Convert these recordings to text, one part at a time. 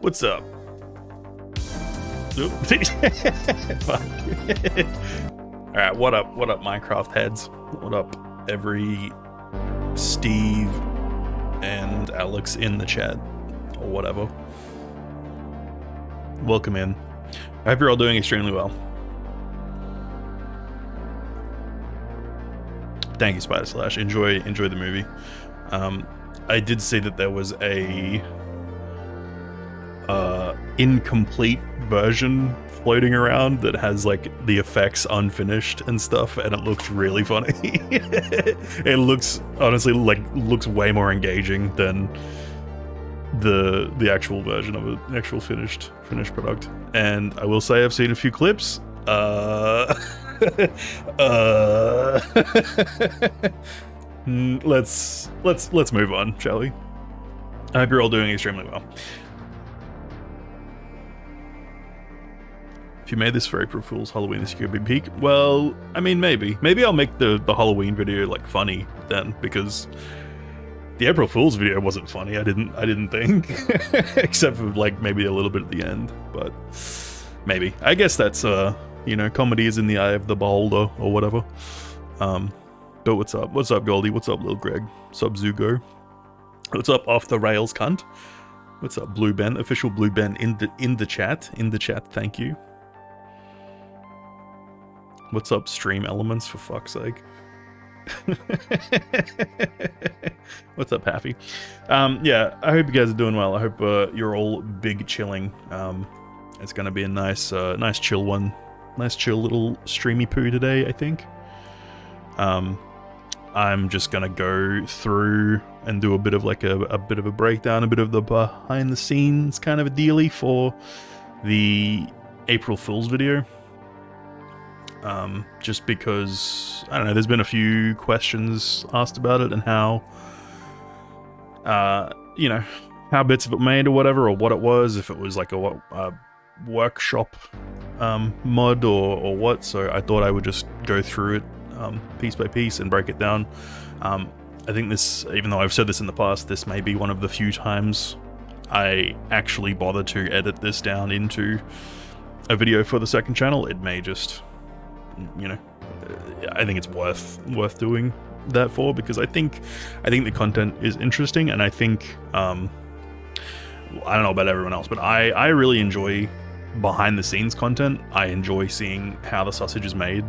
What's up? Oop. Fuck. Alright, what up, Minecraft heads? What up, every Steve and Alex in the chat, or whatever. Welcome in. I hope you're all doing extremely well. Thank you, Spider Slash. Enjoy the movie. I did see that there was a incomplete version floating around that has like the effects unfinished and stuff, and it looks really funny. It looks honestly looks way more engaging than the actual version of it, actual finished product. And I will say I've seen a few clips. Let's move on, shall we? I hope you're all doing extremely well. If you made this for April Fool's Halloween this year, big peak. Well, I mean, maybe I'll make the Halloween video like funny then, because the April Fool's video wasn't funny. I didn't think, except for like maybe a little bit at the end. But maybe, I guess that's you know, comedy is in the eye of the beholder or whatever. But what's up, Goldie? What's up, Lil Greg? What's up, Zugo? What's up, Off the Rails cunt? What's up, Blue Ben? Official Blue Ben in the chat. Thank you. What's up, Stream Elements, for fuck's sake? What's up, Happy? Yeah, I hope you guys are doing well. I hope you're all big chilling. It's gonna be a nice chill one. Nice chill little streamy poo today, I think. I'm just gonna go through and do a bit of like a bit of a breakdown, a bit of the behind the scenes kind of a dealie for the April Fool's video. Just because, I don't know, there's been a few questions asked about it and how, you know, how bits of it made or whatever, or what it was, if it was like a workshop mod or what. So I thought I would just go through it piece by piece and break it down. I think this, even though I've said this in the past, this may be one of the few times I actually bother to edit this down into a video for the second channel. It may just, you know, I think it's worth doing that for, because I think the content is interesting, and I think I don't know about everyone else, but I really enjoy behind the scenes content. I enjoy seeing how the sausage is made,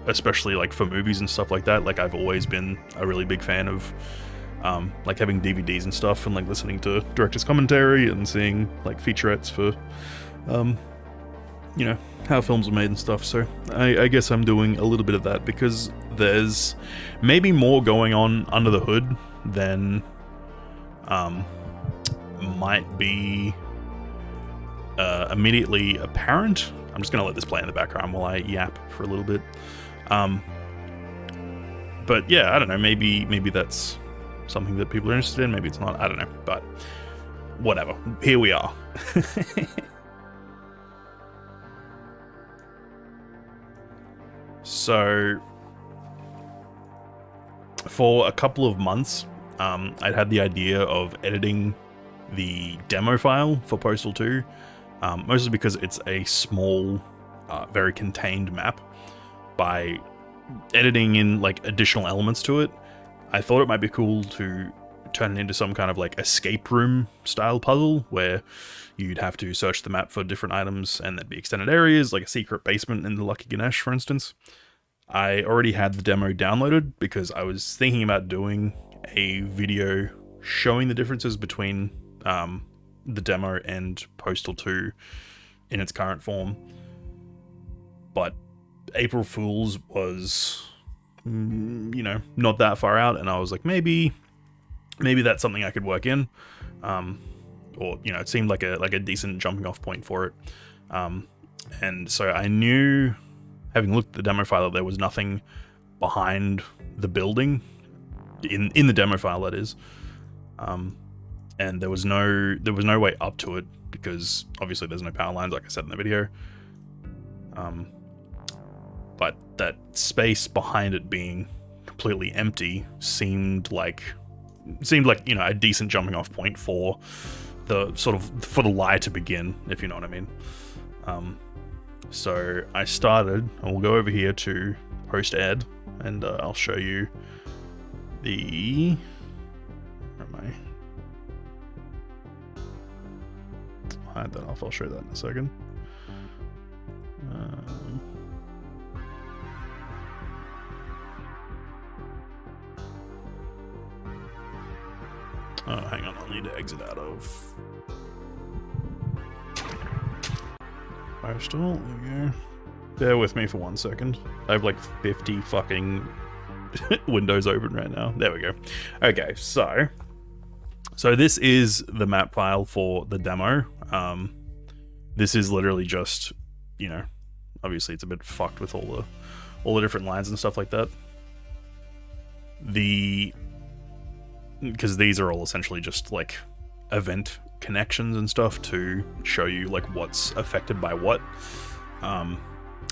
especially like for movies and stuff like that. Like, I've always been a really big fan of like having DVDs and stuff, and like listening to director's commentary and seeing like featurettes for you know, how films are made and stuff. So I guess I'm doing a little bit of that because there's maybe more going on under the hood than might be immediately apparent. I'm just gonna let this play in the background while I yap for a little bit. But yeah, I don't know, maybe that's something that people are interested in, maybe it's not, I don't know, but whatever, here we are. So, for a couple of months, I'd had the idea of editing the demo file for Postal 2, mostly because it's a small, very contained map. By editing in like additional elements to it, I thought it might be cool to turn it into some kind of like escape room style puzzle where you'd have to search the map for different items, and there'd be extended areas, like a secret basement in the Lucky Ganesh, for instance. I already had the demo downloaded because I was thinking about doing a video showing the differences between the demo and Postal 2 in its current form. But April Fool's was, you know, not that far out, and I was like, maybe that's something I could work in, or, you know, it seemed like a decent jumping off point for it. And so I knew, having looked at the demo file, that there was nothing behind the building in the demo file, that is, and there was no way up to it because obviously there's no power lines, like I said in the video. But that space behind it being completely empty seemed like, you know, a decent jumping off point for the sort of for the lie to begin, if you know what I mean. So I started, and we'll go over here to post ed, and I'll show you the. Where am I? I'll hide that off. I'll show that in a second. Oh, hang on. I'll need to exit out of Postal. There we go. Bear with me for 1 second. I have like 50 fucking windows open right now. There we go. Okay, so this is the map file for the demo. This is literally just, you know, obviously it's a bit fucked with all the different lines and stuff like that. Because these are all essentially just like event connections and stuff to show you like what's affected by what.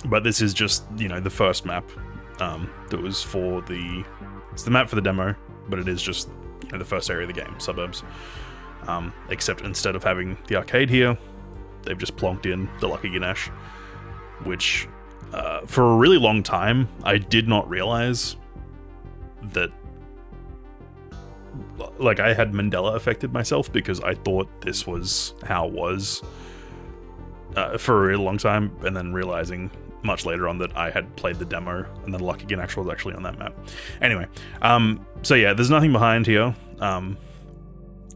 But this is just, you know, the first map that was for it's the map for the demo, but it is just, you know, the first area of the game, suburbs. Except instead of having the arcade here, they've just plonked in the Lucky Ganesh, which for a really long time I did not realize that, like, I had Mandela affected myself because I thought this was how it was for a really long time, and then realizing much later on that I had played the demo and then Lucky Ganesh was actually on that map. Anyway, so yeah, there's nothing behind here.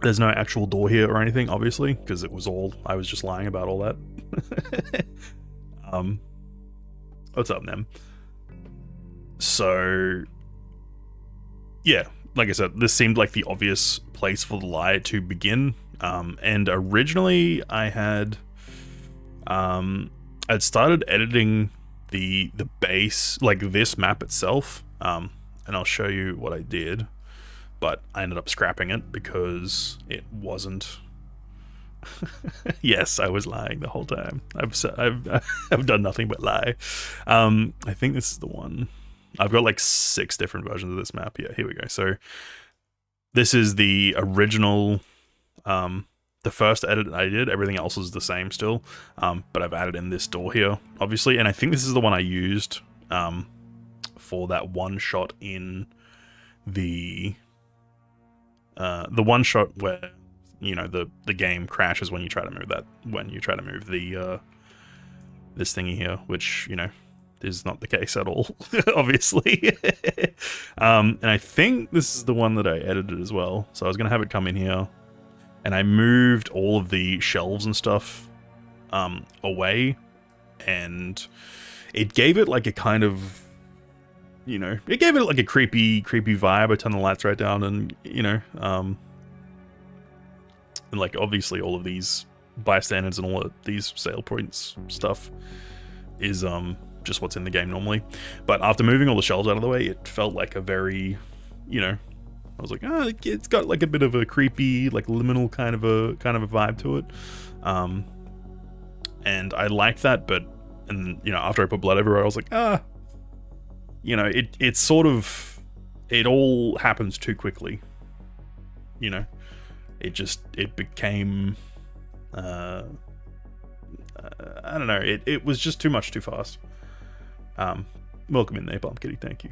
There's no actual door here or anything, obviously, because it was all, I was just lying about all that. What's up, Nem? So, yeah, like I said, this seemed like the obvious place for the lie to begin. And originally I had, I'd started editing the base, like this map itself. And I'll show you what I did, but I ended up scrapping it because it wasn't. Yes, I was lying the whole time. I've done nothing but lie. I think this is the one. I've got like 6 different versions of this map. Yeah, here we go. So this is the original, the first edit I did. Everything else is the same still, but I've added in this door here, obviously, and I think this is the one I used for that one shot in the one shot where, you know, the game crashes when you try to move the this thingy here, which, you know, is not the case at all, obviously. And I think this is the one that I edited as well. So I was gonna have it come in here, and I moved all of the shelves and stuff away, and it gave it like a kind of, you know, it gave it like a creepy vibe. I turned the lights right down, and, you know, and like obviously all of these bystanders and all of these sale points stuff is just what's in the game normally. But after moving all the shelves out of the way, it felt like a very, you know, I was like, ah, it's got like a bit of a creepy, like liminal kind of a vibe to it. And I liked that, but, and, you know, after I put blood everywhere, I was like, you know, it's sort of, it all happens too quickly, you know. It became, I don't know, it was just too much too fast. Welcome in there, Bomb Kitty, thank you.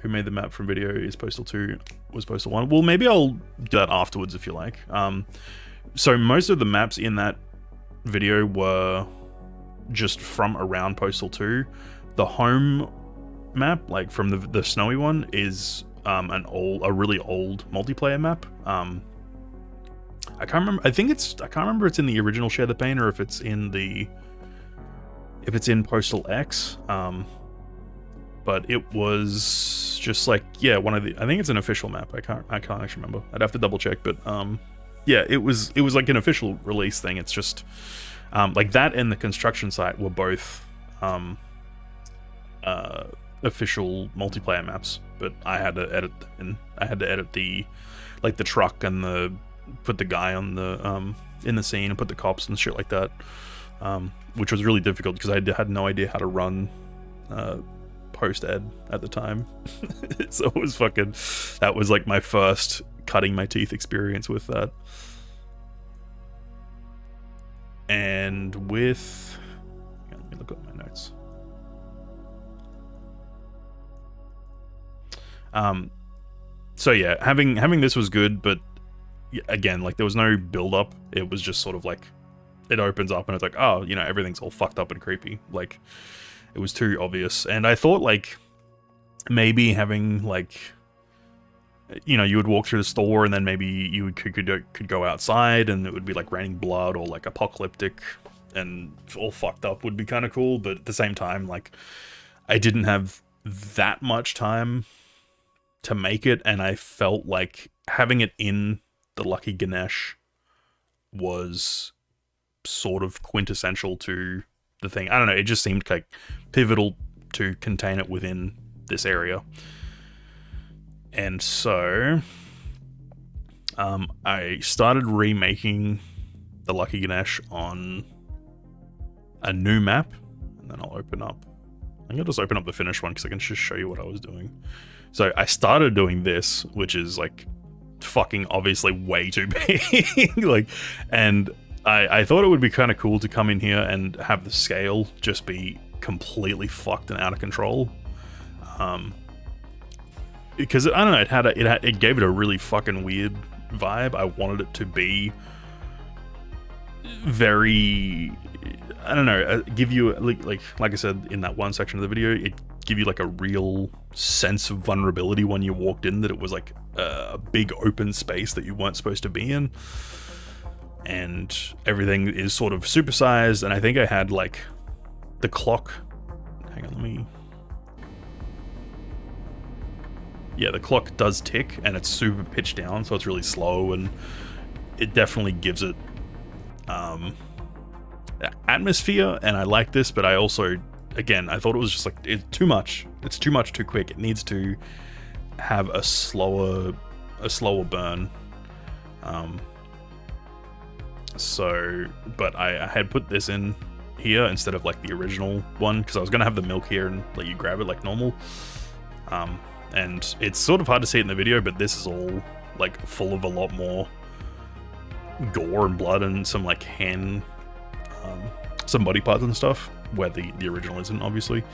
Who made the map from video is Postal 2, was Postal 1. Well, maybe I'll do that afterwards if you like. So most of the maps in that video were just from around Postal 2. The home map, like from the snowy one, is a really old multiplayer map. I can't remember. I can't remember it's in the original Share the Pain or if it's in Postal X. But it was just like, yeah, I think it's an official map. I can't actually remember. I'd have to double check, but yeah, it was like an official release thing. It's just like that and the construction site were both official multiplayer maps, but I had to edit them, and I had to edit the truck and put the guy on the in the scene and put the cops and shit like that, which was really difficult because I had no idea how to run post-ed at the time. So it was fucking, that was like my first cutting my teeth experience with that. And with, let me look at my notes. So yeah, having this was good, but again, like there was no build up. It was just sort of like, it opens up and it's like, oh, you know, everything's all fucked up and creepy. Like, it was too obvious. And I thought like maybe having like, you know, you would walk through the store and then maybe you could go outside and it would be like raining blood or like apocalyptic and all fucked up would be kind of cool. But at the same time, like I didn't have that much time to make it, and I felt like having it in the Lucky Ganesh was sort of quintessential to the thing. I don't know, it just seemed like pivotal to contain it within this area. And so I started remaking the Lucky Ganesh on a new map, and then I'll open up, I'm gonna just open up the finished one because I can just show you what I was doing. So I started doing this, which is like fucking obviously way too big. Like, and I thought it would be kind of cool to come in here and have the scale just be completely fucked and out of control. Because I don't know, it gave it a really fucking weird vibe. I wanted it to be very, I don't know, give you like I said in that one section of the video, it give you like a real sense of vulnerability when you walked in, that it was like a big open space that you weren't supposed to be in, and everything is sort of supersized. And I think I had like the clock, hang on, yeah, the clock does tick and it's super pitched down, so it's really slow, and it definitely gives it atmosphere, and I like this. But I also, again, I thought it was just like, it's too much too quick. It needs to have a slower burn. But I had put this in here instead of like the original one, because I was gonna have the milk here and let you grab it like normal. And it's sort of hard to see it in the video, but this is all like full of a lot more gore and blood and some like hand, some body parts and stuff, where the original isn't, obviously.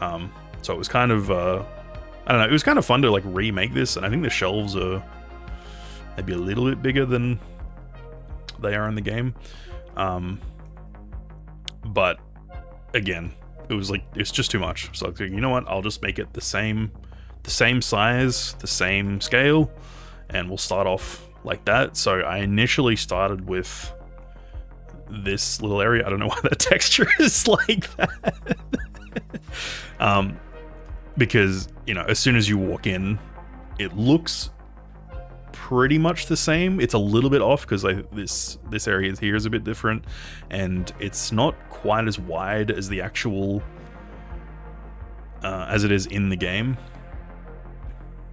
So it was kind of, I don't know, it was kind of fun to like remake this, and I think the shelves are maybe a little bit bigger than they are in the game. But again, it was like, it's just too much. So I was like, you know what, I'll just make it the same size, the same scale, and we'll start off like that. So I initially started with this little area. I don't know why the texture is like that. Because, you know, as soon as you walk in, it looks pretty much the same. It's a little bit off because this area here is a bit different, and it's not quite as wide as the actual as it is in the game.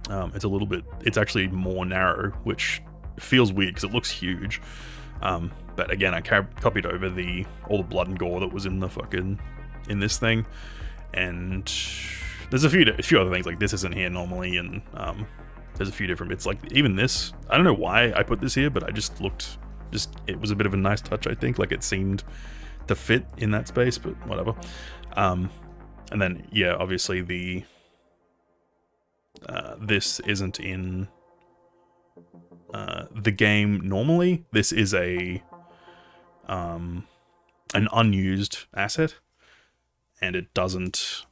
It's actually more narrow, which feels weird because it looks huge. But again, I copied over all the blood and gore that was in this thing, and there's a few other things, like this isn't here normally, and there's a few different bits, like even this. I don't know why I put this here, but I just it was a bit of a nice touch, I think, like it seemed to fit in that space, but whatever. And then, yeah, obviously this isn't in the game normally. This is an unused asset, and it doesn't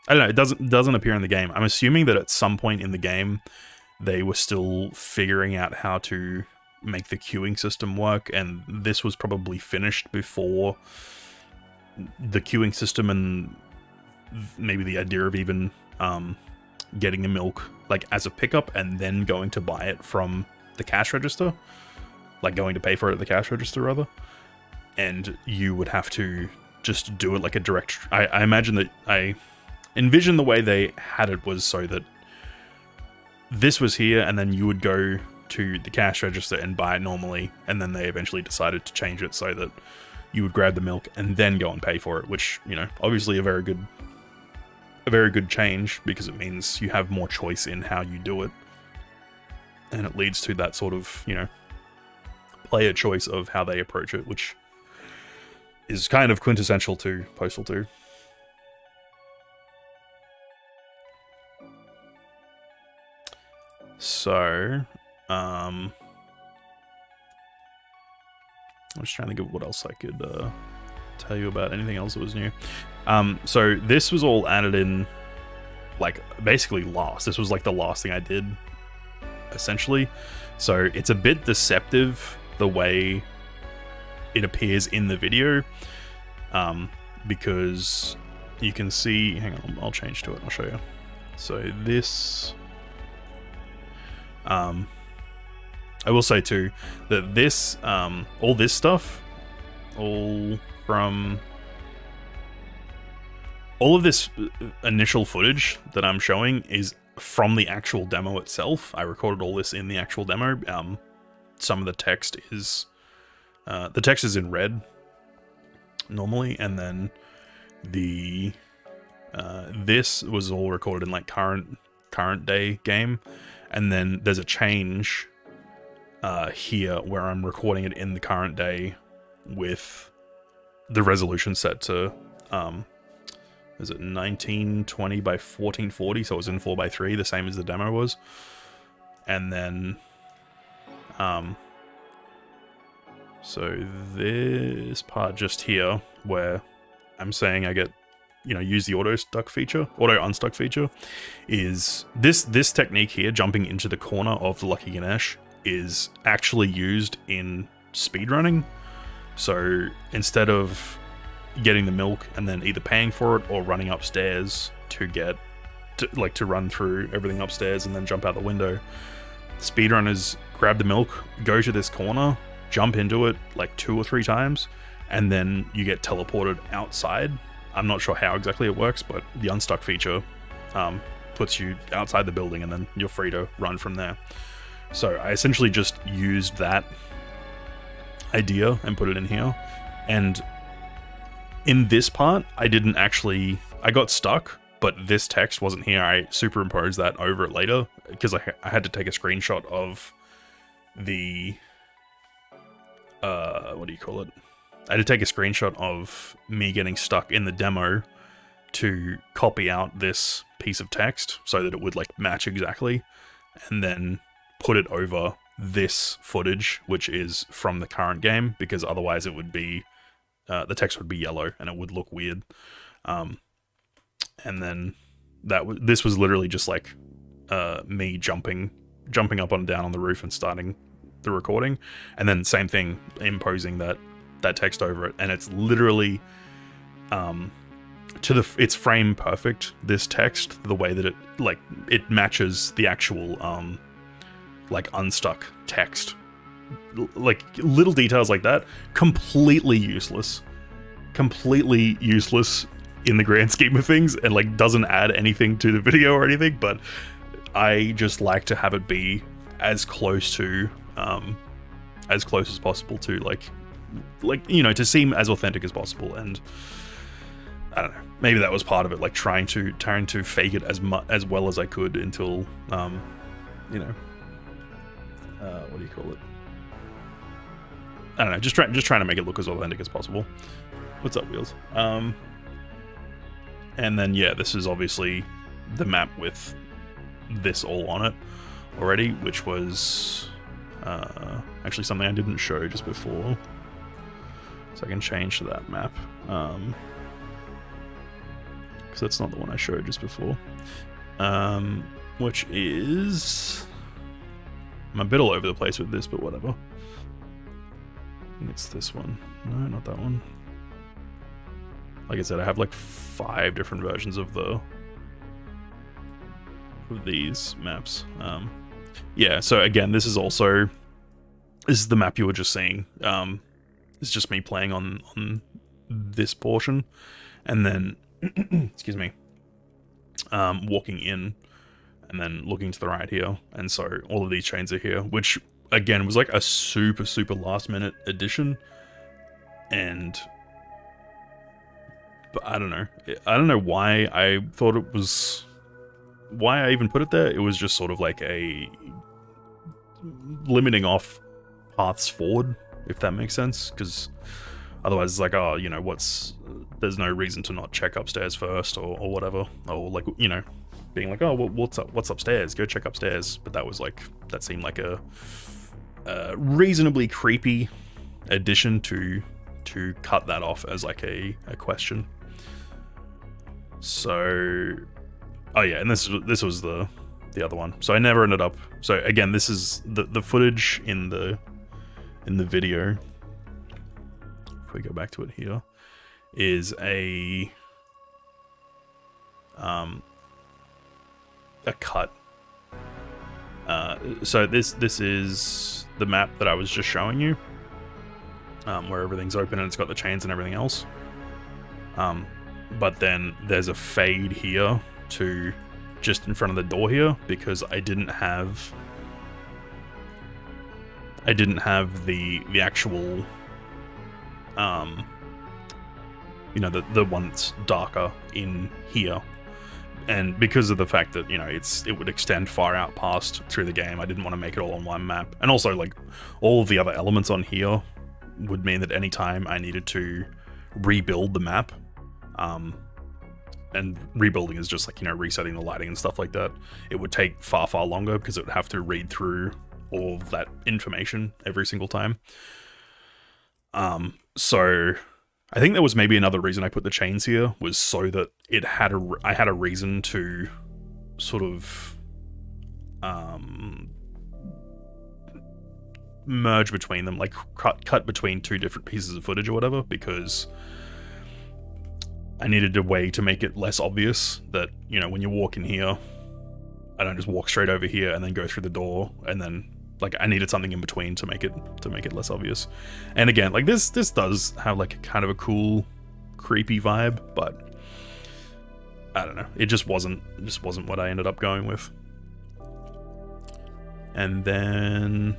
I don't know, it doesn't appear in the game. I'm assuming that at some point in the game they were still figuring out how to make the queuing system work, and this was probably finished before the queuing system and maybe the idea of even getting the milk like as a pickup and then going to buy it from the cash register, like going to pay for it at the cash register rather, and you would have to just do it like a direct. I imagine that I envision the way they had it was so that this was here and then you would go to the cash register and buy it normally, and then they eventually decided to change it so that you would grab the milk and then go and pay for it, which, you know, obviously a very good a very good change because it means you have more choice in how you do it. And it leads to that sort of, you know, player choice of how they approach it, which is kind of quintessential to Postal 2. So, I'm just trying to think of what else I could tell you about, anything else that was new. So this was all added in, like, basically last. This was like the last thing I did, essentially. So it's a bit deceptive the way it appears in the video, because you can see, hang on, I'll change to it, I'll show you. So this, I will say too, that this, all this stuff, all of this initial footage that I'm showing is from the actual demo itself. I recorded all this in the actual demo. Some of the text is in red normally, and then the this was all recorded in like current day game, and then there's a change here where I'm recording it in the current day with the resolution set to is it 1920 by 1440, so it was in 4:3, the same as the demo was. And then so this part just here where I'm saying I get, you know, use the auto unstuck feature, is this technique here, jumping into the corner of the Lucky Ganesh, is actually used in speedrunning. So instead of getting the milk and then either paying for it or running upstairs to run through everything upstairs and then jump out the window, speedrunners grab the milk, go to this corner, jump into it like 2 or 3 times, and then you get teleported outside. I'm not sure how exactly it works, but the unstuck feature puts you outside the building and then you're free to run from there. So I essentially just used that idea and put it in here. And in this part, I got stuck, but this text wasn't here. I superimposed that over it later because I had to take a screenshot of the, what do you call it? I had to take a screenshot of me getting stuck in the demo to copy out this piece of text so that it would like match exactly, and then put it over this footage, which is from the current game, because otherwise it would be, the text would be yellow and it would look weird. And then this was literally just like me jumping up and down on the roof and starting the recording, and then same thing, imposing that text over it, and it's literally it's frame perfect, this text, the way that it matches the actual like unstuck text. Like little details like that, completely useless in the grand scheme of things, and like doesn't add anything to the video or anything, but I just like to have it be as close as possible to like, you know, to seem as authentic as possible. And I don't know, maybe that was part of it, like trying to fake it as well as I could until you know, what do you call it? I don't know, just trying to make it look as authentic as possible. What's up, Wheels? And then yeah, this is obviously the map with this all on it already, which was actually something I didn't show just before, so I can change to that map, because that's not the one I showed just before, which is, I'm a bit all over the place with this, but whatever. I think it's this one. No, not that one. Like I said, I have like 5 different versions of these maps. Yeah, so again, this is the map you were just seeing. It's just me playing on this portion, and then excuse me, walking in and then looking to the right here, and so all of these chains are here, which again was like a super last minute addition, But I don't know. I don't know why I thought it was... Why I even put it there. It was just sort of like a... limiting off paths forward, if that makes sense. Because otherwise it's like, oh, you know, there's no reason to not check upstairs first or whatever. Or like, you know, being like, oh, well, what's upstairs? Go check upstairs. But that seemed like a reasonably creepy addition to cut that off as like a question. So, oh yeah, and this was the other one. So I never ended up. So again, this is the footage in the video. If we go back to it here, is a cut. So this is the map that I was just showing you, where everything's open and it's got the chains and everything else. But then there's a fade here to just in front of the door here because I didn't have the actual you know, the one that's darker in here. And because of the fact that, you know, it would extend far out past through the game, I didn't want to make it all on one map. And also, like, all of the other elements on here would mean that any time I needed to rebuild the map, and rebuilding is just like, you know, resetting the lighting and stuff like that, it would take far, far longer because it would have to read through all of that information every single time. So I think there was maybe another reason I put the chains here, was so that I had a reason to sort of merge between them, like cut between two different pieces of footage or whatever, because I needed a way to make it less obvious that, you know, when you walk in here, I don't just walk straight over here and then go through the door, and then like I needed something in between to make it less obvious. And again, like this does have like kind of a cool, creepy vibe, but I don't know. It just wasn't what I ended up going with. And then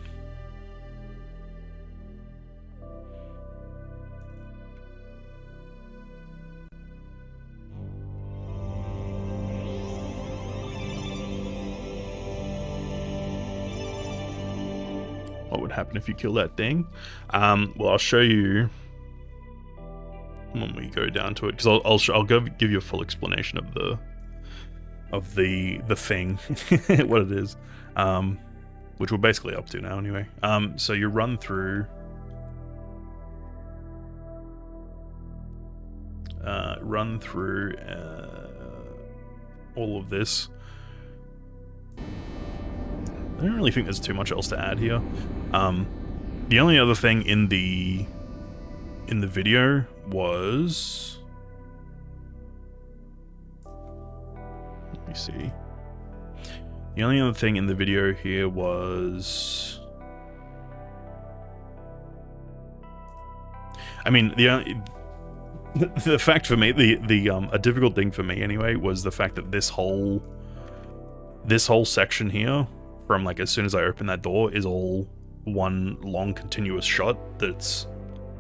what would happen if you kill that thing? Well, I'll show you when we go down to it, because I'll give you a full explanation of the thing, what it is, which we're basically up to now anyway. So you run through all of this. I don't really think there's too much else to add here. The only other thing in the video was, let me see. The only other thing in the video here was, I mean, the fact for me, a difficult thing for me anyway, was the fact that this whole section here, from like as soon as I open that door, is all one long continuous shot that's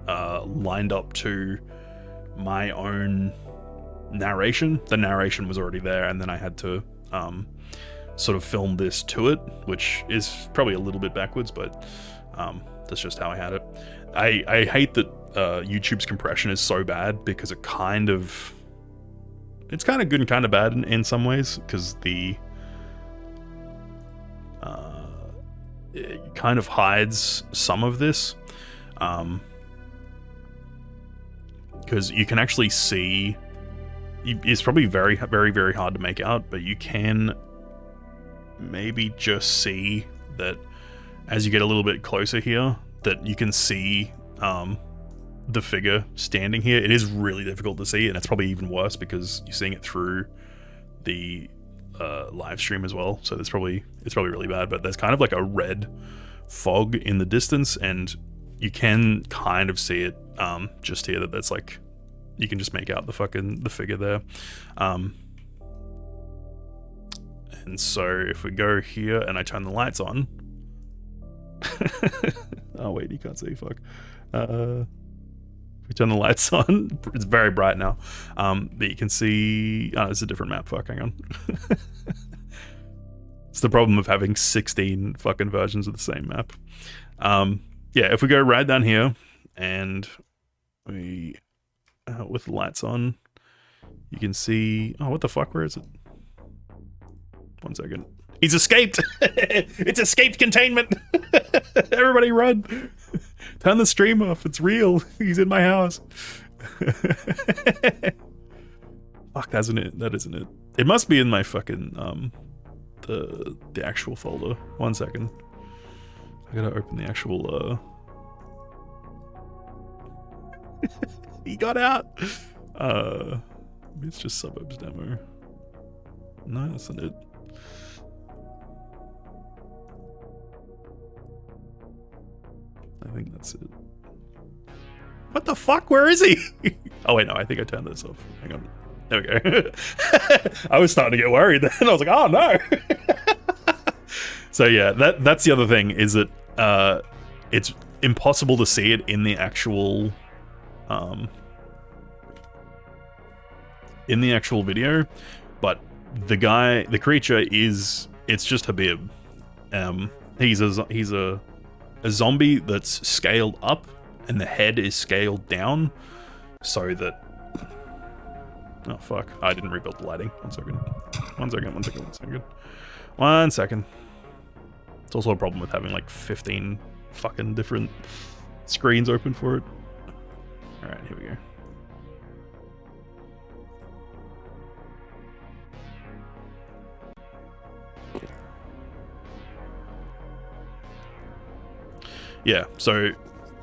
lined up to my own narration. The narration was already there, and then I had to sort of film this to it, which is probably a little bit backwards, but that's just how I had it. I hate that YouTube's compression is so bad, because it's kind of good and kind of bad in some ways, because it kind of hides some of this, because you can actually see, it's probably very, very, very hard to make out, but you can maybe just see that as you get a little bit closer here, that you can see the figure standing here. It is really difficult to see, and it's probably even worse because you're seeing it through the live stream as well, so it's probably really bad. But there's kind of like a red fog in the distance, and you can kind of see it just here, that's like, you can just make out the figure there. And so if we go here and I turn the lights on, oh wait, you can't see, fuck. We turn the lights on. It's very bright now. But you can see... Oh, it's a different map. Fuck, hang on. It's the problem of having 16 fucking versions of the same map. Yeah, if we go right down here and we... with the lights on, you can see... Oh, what the fuck? Where is it? 1 second. He's escaped! It's escaped containment! Everybody run! Turn the stream off. It's real. He's in my house. Fuck, that isn't it. That isn't it. It must be in my fucking, the actual folder. 1 second. I gotta open the actual, He got out! Maybe it's just Suburbs demo. No, that's not it. I think that's it. What the fuck? Where is he? Oh wait, no, I think I turned this off. Hang on. There we go. I was starting to get worried then. I was like, oh no. So yeah, that's the other thing, is that it's impossible to see it in the actual video, but the creature is, it's just Habib. He's a zombie that's scaled up, and the head is scaled down, so that... Oh fuck, I didn't rebuild the lighting. 1 second. 1 second, 1 second, 1 second. 1 second. It's also a problem with having like 15 fucking different screens open for it. Alright, here we go. Yeah, so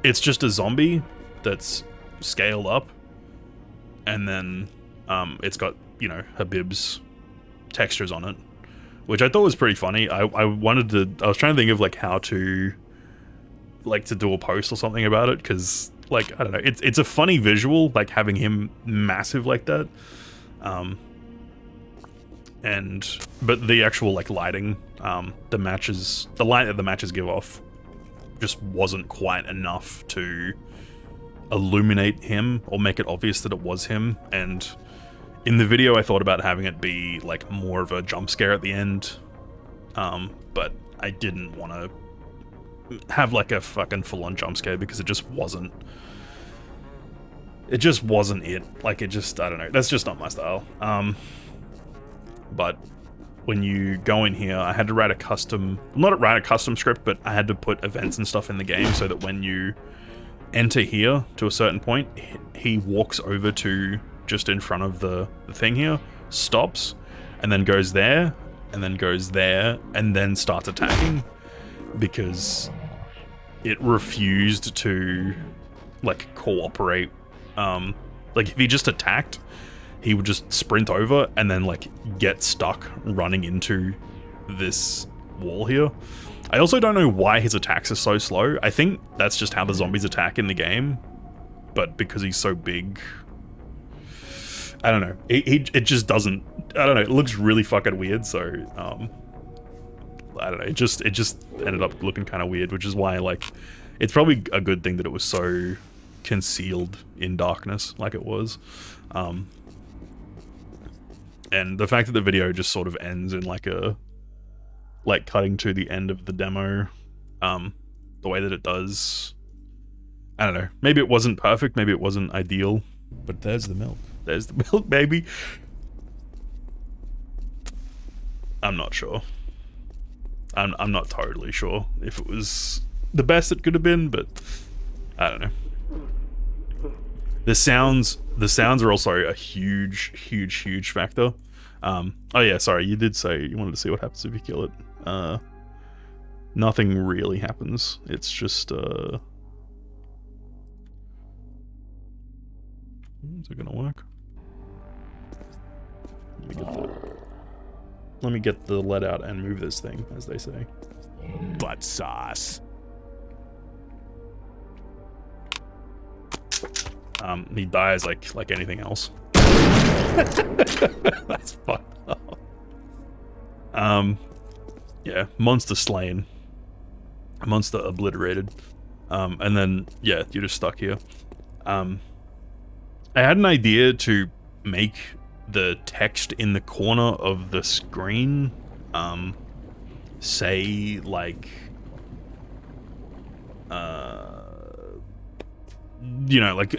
it's just a zombie that's scaled up, and then it's got, you know, Habib's textures on it, which I thought was pretty funny. I was trying to think of like how to do a post or something about it, because like, I don't know, it's a funny visual, like having him massive like that. But the actual like lighting, the light that the matches give off just wasn't quite enough to illuminate him or make it obvious that it was him. And in the video I thought about having it be like more of a jump scare at the end, but I didn't want to have like a fucking full-on jump scare, because it just wasn't it. Like, it just, I don't know, that's just not my style. But when you go in here, I had to write a custom, not write a custom script, but I had to put events and stuff in the game so that when you enter here to a certain point, he walks over to just in front of the thing here, stops, and then goes there, and then goes there, and then starts attacking, because it refused to like cooperate. Like if he just attacked, he would just sprint over and then like get stuck running into this wall here. I also don't know why his attacks are so slow. I think that's just how the zombies attack in the game, but because he's so big, I don't know. It just doesn't, I don't know, it looks really fucking weird, so I don't know, it just ended up looking kind of weird, which is why, like, it's probably a good thing that it was so concealed in darkness like it was. And the fact that the video just sort of ends in like cutting to the end of the demo, the way that it does, I don't know, maybe it wasn't perfect, maybe it wasn't ideal, but there's the milk. There's the milk, baby. I'm not sure. I'm not totally sure if it was the best it could have been, but I don't know. The sounds are also a huge factor. Oh yeah, sorry, you did say you wanted to see what happens if you kill it. Nothing really happens. It's just is it gonna work? Let me get the lead out and move this thing, as they say. Butt sauce. He dies like anything else. That's fucked up. Yeah, monster slain. Monster obliterated. And then, yeah, you're just stuck here. I had an idea to make the text in the corner of the screen say like you know, like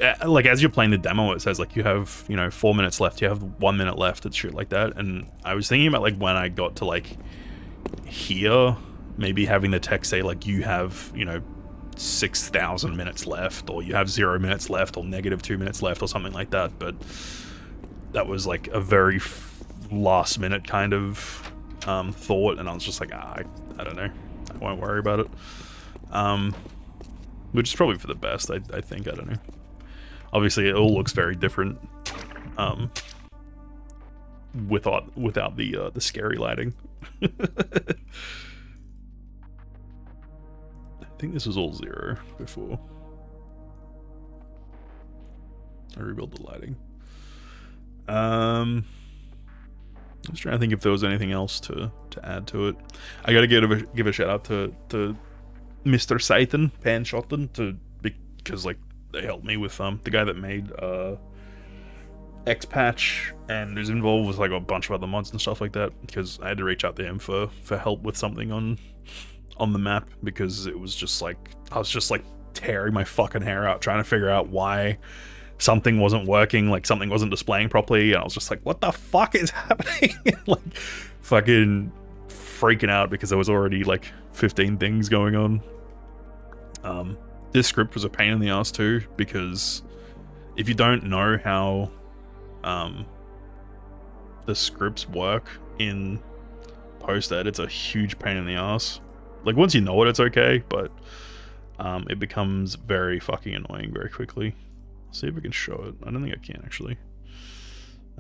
as you're playing the demo, it says like you have, you know, 4 minutes left, you have 1 minute left, and shit like that. And I was thinking about like when I got to like here, maybe having the text say like you have, you know, 6,000 minutes left, or you have 0 minutes left, or -2 minutes left, or something like that. But that was like a very last minute kind of thought, and I was just like, I don't know, I won't worry about it. Which is probably for the best, I think. I don't know. Obviously, it all looks very different without the scary lighting. I think this was all 0 before I rebuilt the lighting. I was trying to think if there was anything else to add to it. I gotta give a shout out to Mr. Satan, Pan Shotton, because like they helped me with the guy that made X-Patch and is involved with like a bunch of other mods and stuff like that, because I had to reach out to him for help with something on the map, because it was just like I was just like tearing my fucking hair out trying to figure out why something wasn't working, like something wasn't displaying properly, and I was just like, what the fuck is happening? Like fucking freaking out because there was already like 15 things going on. This script was a pain in the ass too, because if you don't know how the scripts work in post-ed, it's a huge pain in the ass. Like once you know it, it's okay, but it becomes very fucking annoying very quickly. Let's see if we can show it. I don't think I can actually.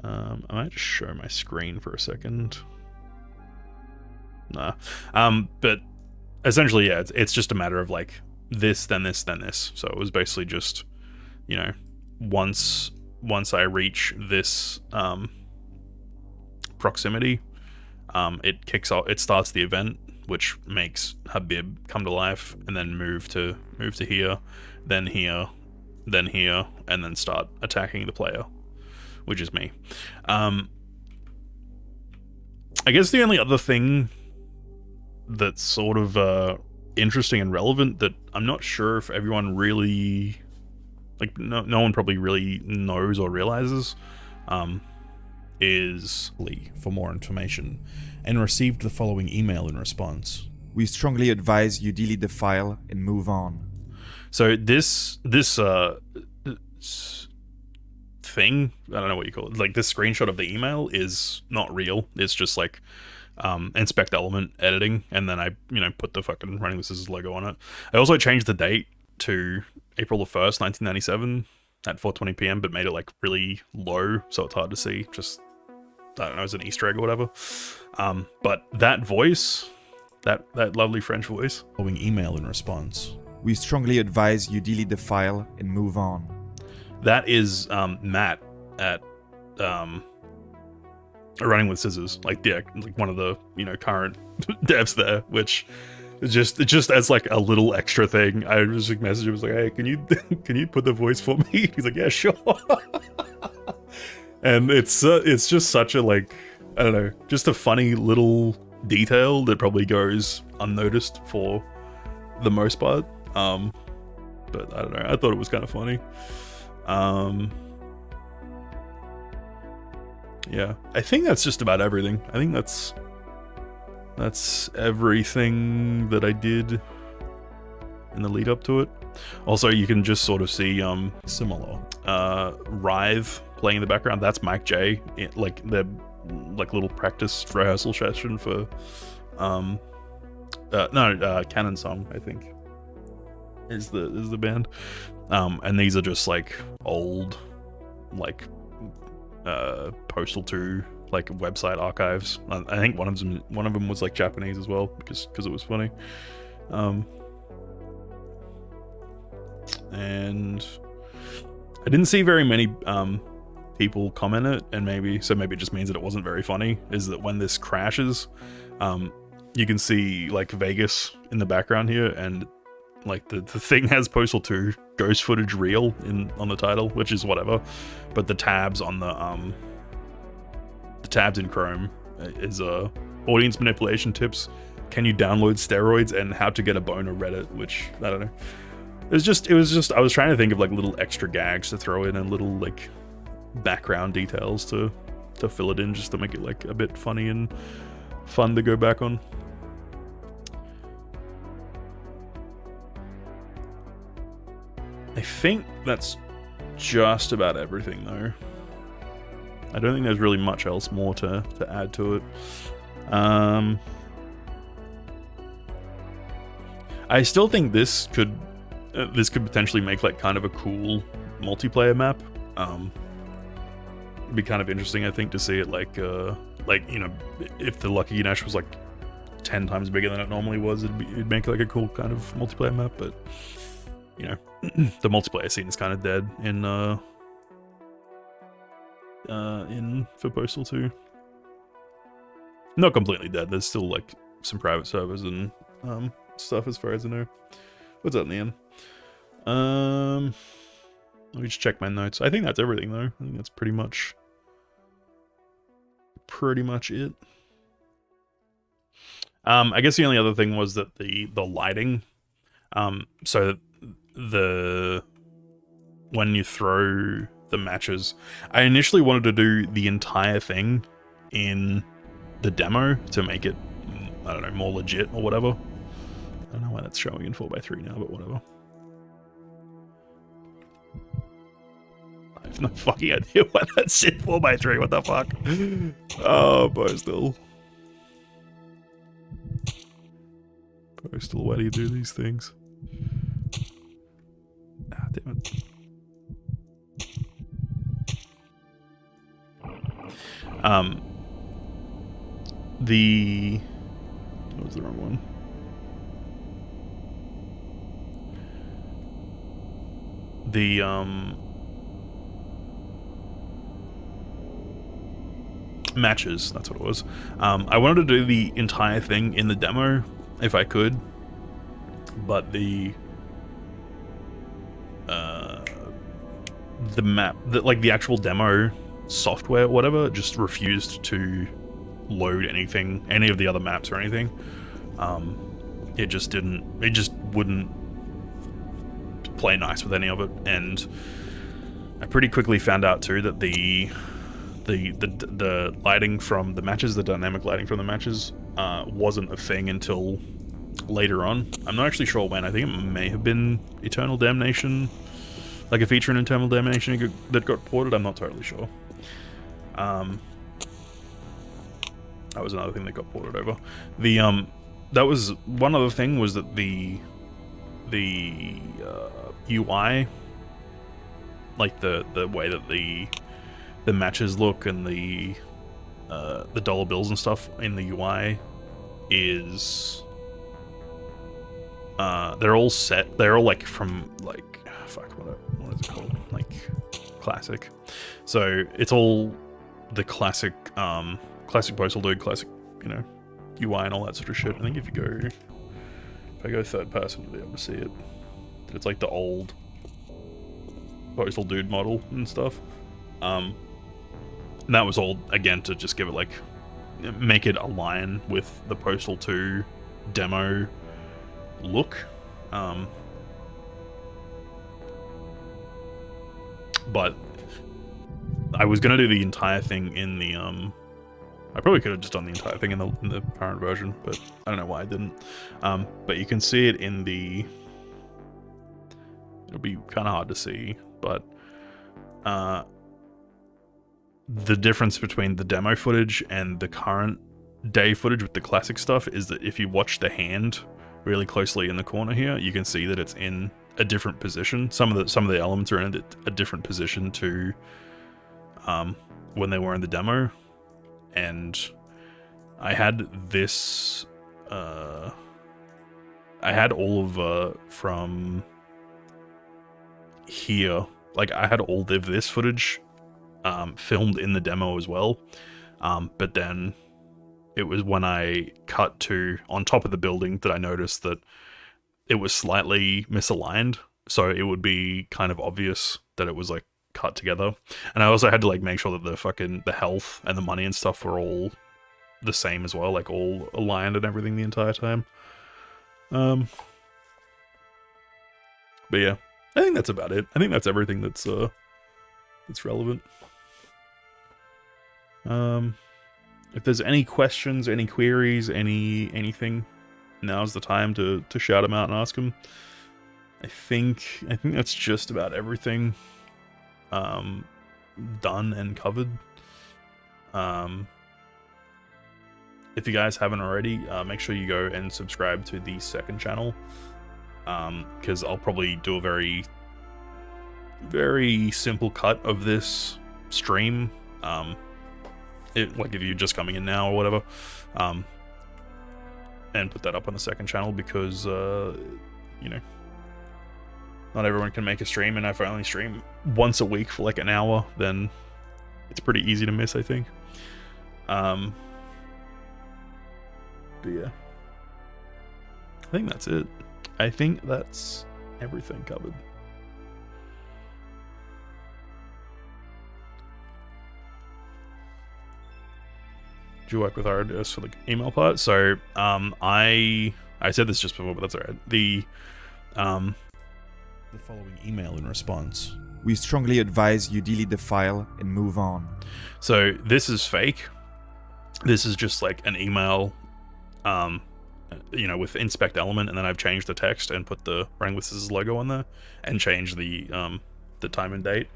I might just show my screen for a second. Nah. But essentially, yeah, it's just a matter of like this, then this, then this. So it was basically just, you know, once I reach this proximity, it starts the event, which makes Habib come to life, and then move to here, then here, then here, and then start attacking the player, which is me. I guess the only other thing that's sort of interesting and relevant that I'm not sure if everyone really, like, no one probably really knows or realizes, is for more information, and received the following email in response. We strongly advise you delete the file and move on. So this thing, I don't know what you call it, like this screenshot of the email is not real. It's just like inspect element editing, and then I, you know, put the fucking Running with Scissors logo on it. I also changed the date to April the 1st, 1997 at 4:20 p.m, but made it like really low, so it's hard to see. Just, I don't know, as an Easter egg or whatever. But that voice, that lovely French voice. Following email in response. We strongly advise you delete the file and move on. That is Matt at Running with Scissors, like, yeah, like one of the, you know, current devs there, which it just as like a little extra thing. I was like messaging, was like, hey, can you put the voice for me? He's like, yeah, sure. And it's just such a, like, I don't know, just a funny little detail that probably goes unnoticed for the most part. But I don't know, I thought it was kind of funny. Yeah, I think that's just about everything. I think that's everything that I did in the lead up to it. Also, you can just sort of see Similar. Writhe playing in the background. That's Mike J, like the little practice rehearsal session for Canon Song, I think is the band. And these are just like old, like Postal 2 like website archives. I think one of them was like Japanese as well, because it was funny. And I didn't see very many people comment it, and maybe it just means that it wasn't very funny, is that when this crashes, you can see like Vegas in the background here, and Like the thing has Postal 2 ghost footage reel on the title, which is whatever, but the tabs on the tabs in Chrome is audience manipulation tips. Can you download steroids and how to get a boner Reddit, which I don't know. It was just I was trying to think of like little extra gags to throw in and little like background details to fill it in, just to make it like a bit funny and fun to go back on. I think that's just about everything though. I don't think there's really much else more to add to it. I still think this could potentially make like kind of a cool multiplayer map. It'd be kind of interesting, I think, to see it like you know, if the Lucky Ganesh was like 10 times bigger than it normally was, it'd make like a cool kind of multiplayer map. But you know, the multiplayer scene is kind of dead in for Postal 2. Not completely dead. There's still like some private servers and stuff as far as I know. What's up, Nian? Let me just check my notes. I think that's everything though. I think that's pretty much it. I guess the only other thing was that the lighting, so when you throw the matches, I initially wanted to do the entire thing in the demo to make it, I don't know, more legit or whatever. I don't know why that's showing in 4x3 now, but whatever. I have no fucking idea why that's in 4x3, what the fuck? Oh, Postal. Postal, why do you do these things? Ah, damn it. That was the wrong one. The matches, that's what it was. I wanted to do the entire thing in the demo if I could, but the map, like the actual demo software, whatever, just refused to load anything, any of the other maps or anything. It just wouldn't play nice with any of it, and I pretty quickly found out too that the lighting from the matches, the dynamic lighting from the matches, wasn't a thing until later on. I'm not actually sure when. I think it may have been Eternal Damnation, like a feature in Eternal Damnation that got ported. I'm not totally sure. That was another thing that got ported over. That was one other thing, was that the UI, like the way that the matches look and the dollar bills and stuff in the UI is they're all set. They're all like from like what is it called? Like classic. So it's all the classic Postal Dude, classic, you know, UI and all that sort of shit. I think if I go third person, you'll be able to see it. It's like the old Postal Dude model and stuff. And that was all, again, to just give it like, make it align with the Postal 2 demo look. But I was gonna do the entire thing in the I probably could have just done the entire thing in the current version, but I don't know why I didn't. But you can see it in the. It'll be kind of hard to see, but the difference between the demo footage and the current day footage with the classic stuff is that if you watch the hand really closely in the corner here, you can see that it's in a different position. Some of the elements are in a different position to when they were in the demo. And I had this, I had all of, from here, like I had all of this footage, filmed in the demo as well. But then it was when I cut to on top of the building that I noticed that it was slightly misaligned, so it would be kind of obvious that it was like cut together. And I also had to like make sure that the health and the money and stuff were all the same as well, like all aligned and everything the entire time. But yeah, I think that's about it. I think that's everything that's relevant. If there's any questions, any queries, anything, now's the time to shout them out and ask them. I think that's just about everything done and covered. If you guys haven't already, make sure you go and subscribe to the second channel, because I'll probably do a very, very simple cut of this stream. Like if you're just coming in now or whatever, and put that up on the second channel, because you know, not everyone can make a stream, and if I only stream once a week for like an hour, then it's pretty easy to miss, I think. But yeah, I think that's it. I think that's everything covered. Do you work with RDS for the email part? So, I said this just before, but that's alright. The following email in response. We strongly advise you delete the file and move on. So this is fake. This is just like an email, you know, with inspect element, and then I've changed the text and put the Running with Scissors logo on there, and changed the time and date.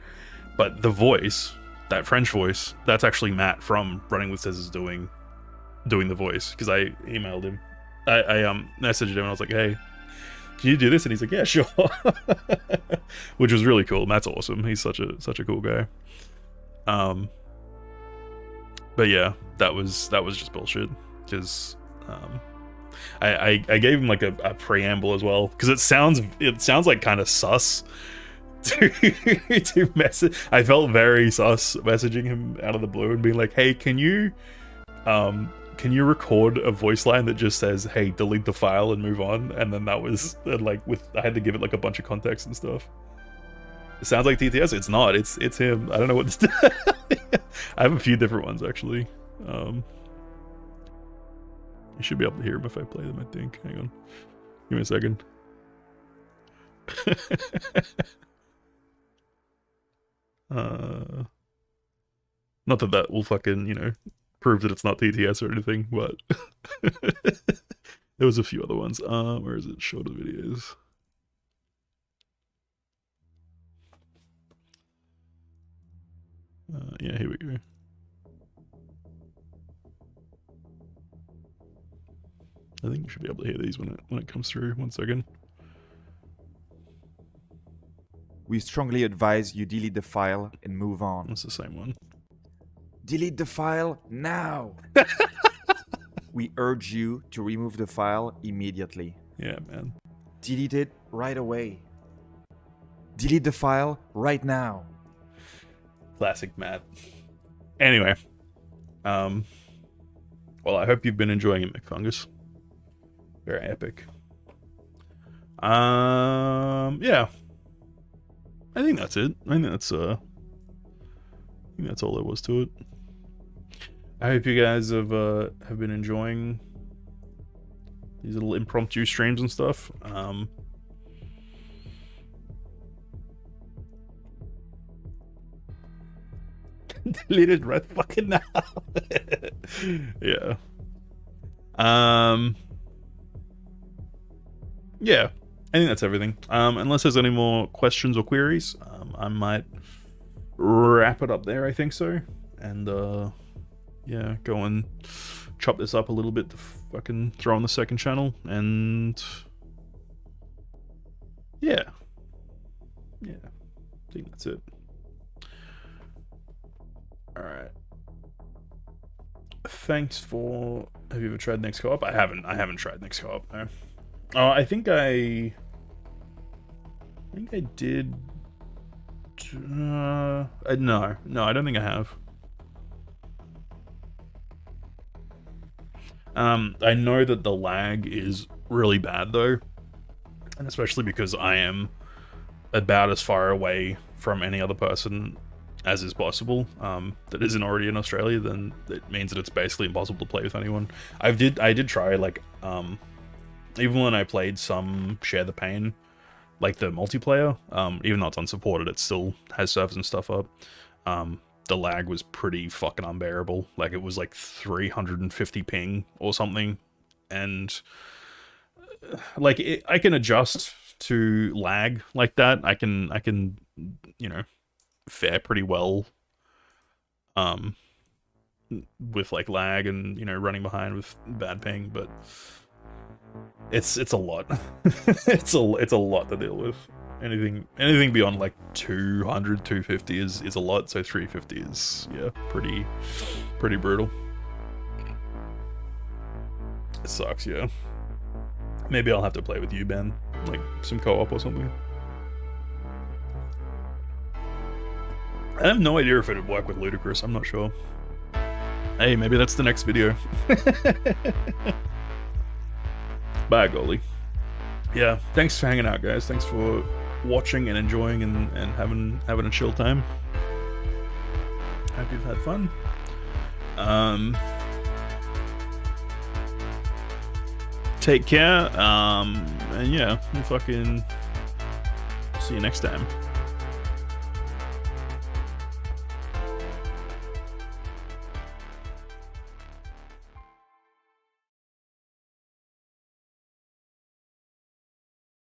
But the voice, that French voice, that's actually Matt from Running with Scissors doing the voice, because I emailed him. I messaged him and I was like, hey, can you do this? And he's like, yeah, sure. Which was really cool. Matt's awesome. He's such a cool guy. But yeah, that was just bullshit, because I gave him like a preamble as well, because it sounds like kind of sus to message. I felt very sus messaging him out of the blue and being like, hey, can you record a voice line that just says, hey, delete the file and move on? And then that was like, I had to give it like a bunch of context and stuff. It sounds like TTS. It's not. It's him. I don't know what this. I have a few different ones actually. You should be able to hear them if I play them, I think. Hang on. Give me a second. Not that will fucking, you know, prove that it's not TTS or anything, but there was a few other ones. Where is it? Show the videos. Yeah, here we go. I think you should be able to hear these when it comes through. 1 second. We strongly advise you delete the file and move on. That's the same one. Delete the file now. We urge you to remove the file immediately. Yeah, man. Delete it right away. Delete the file right now. Classic Matt. Anyway. Well, I hope you've been enjoying it, McFungus. Very epic. Yeah. I think that's it. I think that's all there was to it. I hope you guys have been enjoying these little impromptu streams and stuff. Delete it right fucking now. Yeah. Yeah. I think that's everything. Unless there's any more questions or queries, I might wrap it up there. I think so. And yeah, go and chop this up a little bit to fucking throw on the second channel. And yeah, I think that's it. All right. Thanks for. Have you ever tried Next Co-op? I haven't tried Next Co-op. No. Oh, I think I did. No, I don't think I have. I know that the lag is really bad though, And especially because I am about as far away from any other person as is possible, that isn't already in Australia, then it means that it's basically impossible to play with anyone. I did try, like, even when I played some Share the Pain, like the multiplayer, even though it's unsupported, it still has servers and stuff up. The lag was pretty fucking unbearable. Like, it was like 350 ping or something, and like I can adjust to lag like that. I can you know, fare pretty well with like lag and, you know, running behind with bad ping, but it's a lot. it's a lot to deal with. Anything beyond like 200, 250 is a lot, so 350 is, yeah, pretty brutal. It sucks, yeah. Maybe I'll have to play with you, Ben, like some co-op or something. I have no idea if it would work with Ludicrous, I'm not sure. Hey, maybe that's the next video. Bye, golly. Yeah, thanks for hanging out, guys. Thanks for watching and enjoying and having a chill time. Hope you've had fun. Take care, and yeah, we'll fucking see you next time.